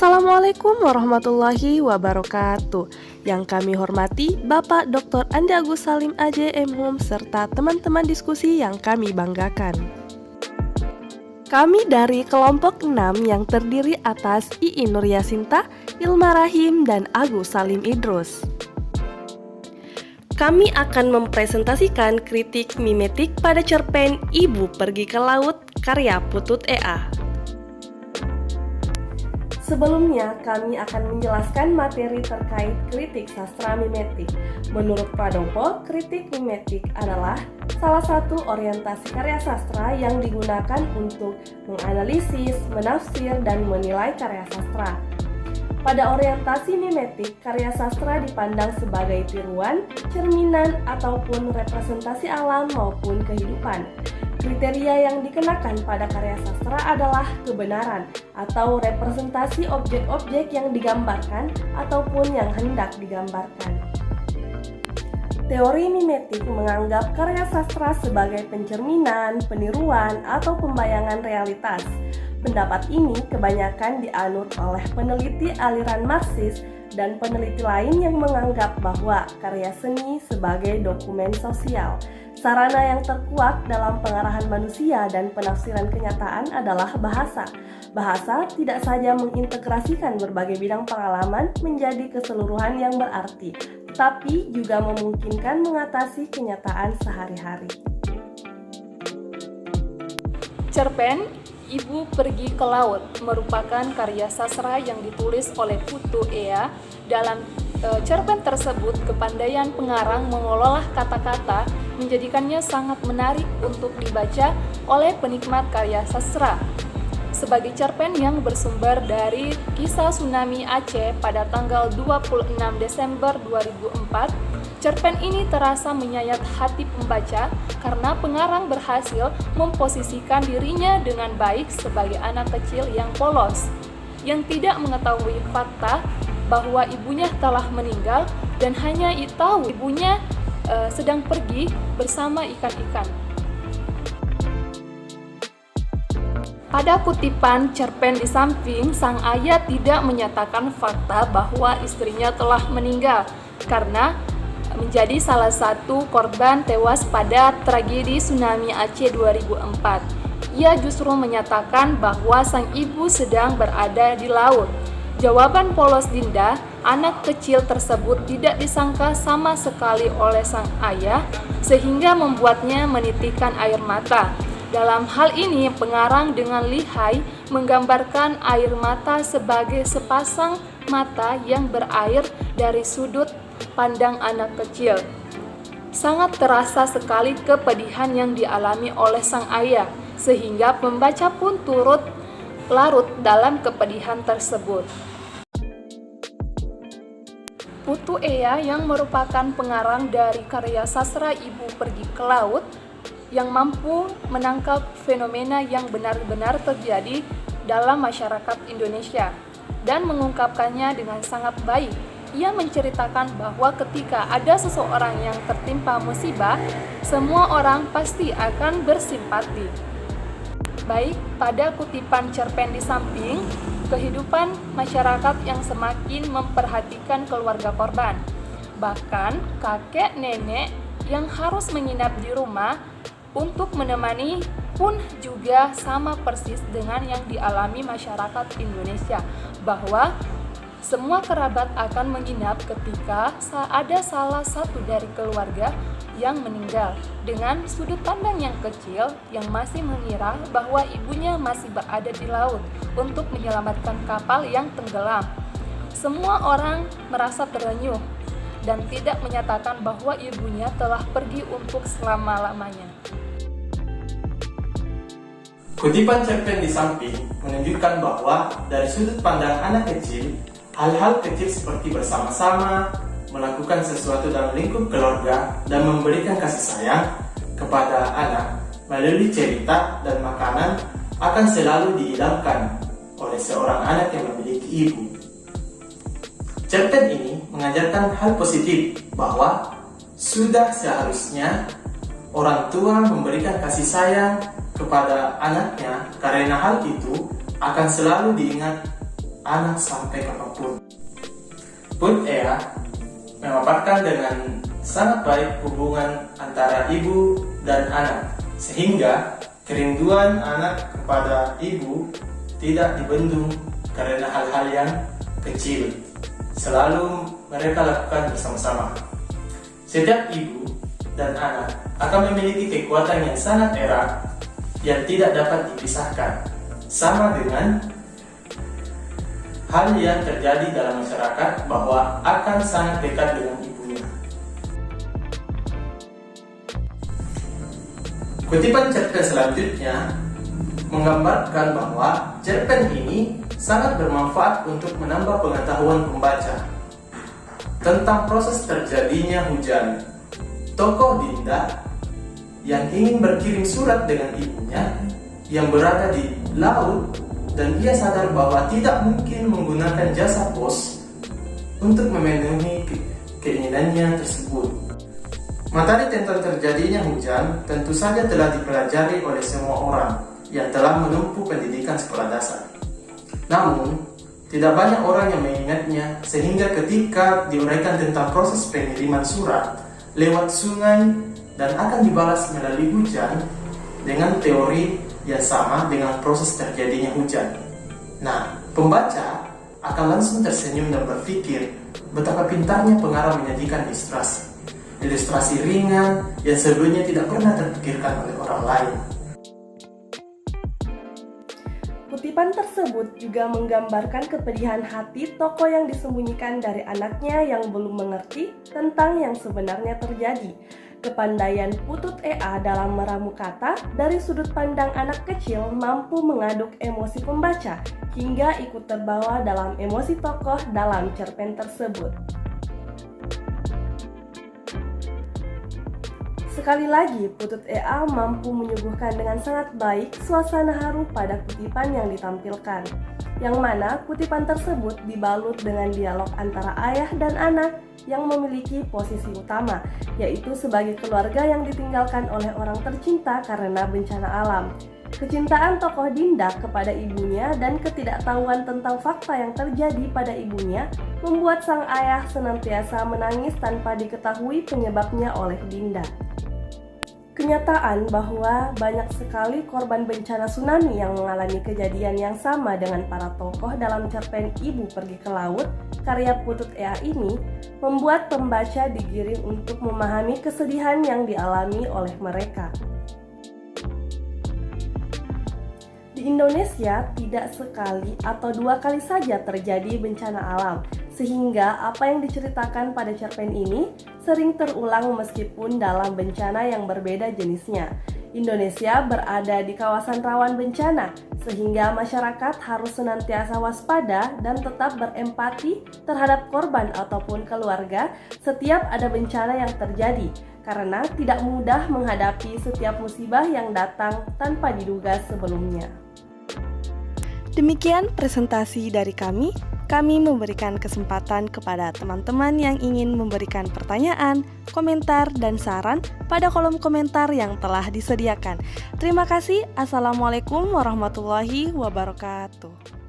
Assalamualaikum warahmatullahi wabarakatuh. Yang kami hormati Bapak Dr. Andi Agus Salim AJ M.Hum serta teman-teman diskusi yang kami banggakan. Kami dari kelompok 6 yang terdiri atas Ii Nur Yasinta, Ilma Rahim, dan Agus Salim Idrus. Kami akan mempresentasikan kritik mimetik pada cerpen Ibu Pergi ke Laut karya Putut E.A. Sebelumnya, kami akan menjelaskan materi terkait kritik sastra mimetik. Menurut Pradopo, kritik mimetik adalah salah satu orientasi karya sastra yang digunakan untuk menganalisis, menafsir, dan menilai karya sastra. Pada orientasi mimetik, karya sastra dipandang sebagai tiruan, cerminan, ataupun representasi alam maupun kehidupan. Kriteria yang dikenakan pada karya sastra adalah kebenaran atau representasi objek-objek yang digambarkan ataupun yang hendak digambarkan. Teori mimetik menganggap karya sastra sebagai pencerminan, peniruan, atau pembayangan realitas. Pendapat ini kebanyakan dianut oleh peneliti aliran Marxis dan peneliti lain yang menganggap bahwa karya seni sebagai dokumen sosial. Sarana yang terkuat dalam pengarahan manusia dan penafsiran kenyataan adalah bahasa. Bahasa tidak saja mengintegrasikan berbagai bidang pengalaman menjadi keseluruhan yang berarti, tetapi juga memungkinkan mengatasi kenyataan sehari-hari. Cerpen Ibu Pergi ke Laut merupakan karya sastra yang ditulis oleh Putut E.A. Dalam cerpen tersebut, kepandaian pengarang mengolah kata-kata menjadikannya sangat menarik untuk dibaca oleh penikmat karya sastra. Sebagai cerpen yang bersumber dari kisah tsunami Aceh pada tanggal 26 Desember 2004, cerpen ini terasa menyayat hati pembaca karena pengarang berhasil memposisikan dirinya dengan baik sebagai anak kecil yang polos, yang tidak mengetahui fakta bahwa ibunya telah meninggal dan hanya tahu ibunya sedang pergi bersama ikan-ikan. Pada kutipan cerpen di samping, sang ayah tidak menyatakan fakta bahwa istrinya telah meninggal karena menjadi salah satu korban tewas pada tragedi tsunami Aceh 2004. Ia justru menyatakan bahwa sang ibu sedang berada di laut. Jawaban polos Dinda, anak kecil tersebut tidak disangka sama sekali oleh sang ayah, sehingga membuatnya menitikkan air mata. Dalam hal ini, pengarang dengan lihai menggambarkan air mata sebagai sepasang mata yang berair dari sudut pandang anak kecil. Sangat terasa sekali kepedihan yang dialami oleh sang ayah, sehingga pembaca pun turut larut dalam kepedihan tersebut. Putut E.A. yang merupakan pengarang dari karya sastra Ibu Pergi ke Laut yang mampu menangkap fenomena yang benar-benar terjadi dalam masyarakat Indonesia dan mengungkapkannya dengan sangat baik. Ia menceritakan bahwa ketika ada seseorang yang tertimpa musibah, semua orang pasti akan bersimpati. Baik pada kutipan cerpen di samping, kehidupan masyarakat yang semakin memperhatikan keluarga korban. Bahkan kakek nenek yang harus menginap di rumah untuk menemani pun juga sama persis dengan yang dialami masyarakat Indonesia, bahwa semua kerabat akan menginap ketika ada salah satu dari keluarga yang meninggal, dengan sudut pandang yang kecil yang masih mengira bahwa ibunya masih berada di laut untuk menyelamatkan kapal yang tenggelam. Semua orang merasa terenyuh dan tidak menyatakan bahwa ibunya telah pergi untuk selama-lamanya. Kutipan cerpen di samping menunjukkan bahwa dari sudut pandang anak kecil, hal-hal kecil seperti bersama-sama, melakukan sesuatu dalam lingkup keluarga, dan memberikan kasih sayang kepada anak melalui cerita dan makanan akan selalu diidamkan oleh seorang anak yang memiliki ibu. Cerpen ini mengajarkan hal positif bahwa sudah seharusnya orang tua memberikan kasih sayang kepada anaknya karena hal itu akan selalu diingat anak sampai kapanpun. Put Ea memaparkan dengan sangat baik hubungan antara ibu dan anak, sehingga kerinduan anak kepada ibu tidak dibendung karena hal-hal yang kecil. Selalu mereka lakukan bersama-sama. Setiap ibu dan anak akan memiliki kekuatan yang sangat erat yang tidak dapat dipisahkan, sama dengan hal yang terjadi dalam masyarakat bahwa akan sangat dekat dengan ibunya. Kutipan cerpen selanjutnya menggambarkan bahwa cerpen ini sangat bermanfaat untuk menambah pengetahuan pembaca tentang proses terjadinya hujan. Tokoh Dinda yang ingin berkirim surat dengan ibunya yang berada di laut, dan ia sadar bahwa tidak mungkin menggunakan jasa pos untuk memenuhi keinginannya tersebut. Materi tentang terjadinya hujan tentu saja telah dipelajari oleh semua orang yang telah menempuh pendidikan sekolah dasar. Namun, tidak banyak orang yang mengingatnya, sehingga ketika diuraikan tentang proses pengiriman surat lewat sungai dan akan dibalas melalui hujan dengan teori yang sama dengan proses terjadinya hujan. Nah, pembaca akan langsung tersenyum dan berpikir betapa pintarnya pengarang menyajikan ilustrasi ringan yang sebelumnya tidak pernah terpikirkan oleh orang lain. Kutipan tersebut juga menggambarkan kepedihan hati tokoh yang disembunyikan dari anaknya yang belum mengerti tentang yang sebenarnya terjadi. Kepandaian Putut Ea dalam meramu kata dari sudut pandang anak kecil mampu mengaduk emosi pembaca hingga ikut terbawa dalam emosi tokoh dalam cerpen tersebut. Sekali lagi, Putut Ea mampu menyuguhkan dengan sangat baik suasana haru pada kutipan yang ditampilkan, yang mana kutipan tersebut dibalut dengan dialog antara ayah dan anak yang memiliki posisi utama, yaitu sebagai keluarga yang ditinggalkan oleh orang tercinta karena bencana alam. Kecintaan tokoh Dinda kepada ibunya dan ketidaktahuan tentang fakta yang terjadi pada ibunya membuat sang ayah senantiasa menangis tanpa diketahui penyebabnya oleh Dinda. Kenyataan bahwa banyak sekali korban bencana tsunami yang mengalami kejadian yang sama dengan para tokoh dalam cerpen Ibu Pergi ke Laut karya Putut Ea ini membuat pembaca digiring untuk memahami kesedihan yang dialami oleh mereka. Di Indonesia tidak sekali atau dua kali saja terjadi bencana alam, sehingga apa yang diceritakan pada cerpen ini sering terulang meskipun dalam bencana yang berbeda jenisnya. Indonesia berada di kawasan rawan bencana, sehingga masyarakat harus senantiasa waspada dan tetap berempati terhadap korban ataupun keluarga setiap ada bencana yang terjadi, karena tidak mudah menghadapi setiap musibah yang datang tanpa diduga sebelumnya. Demikian presentasi dari kami. Kami memberikan kesempatan kepada teman-teman yang ingin memberikan pertanyaan, komentar, dan saran pada kolom komentar yang telah disediakan. Terima kasih. Assalamualaikum warahmatullahi wabarakatuh.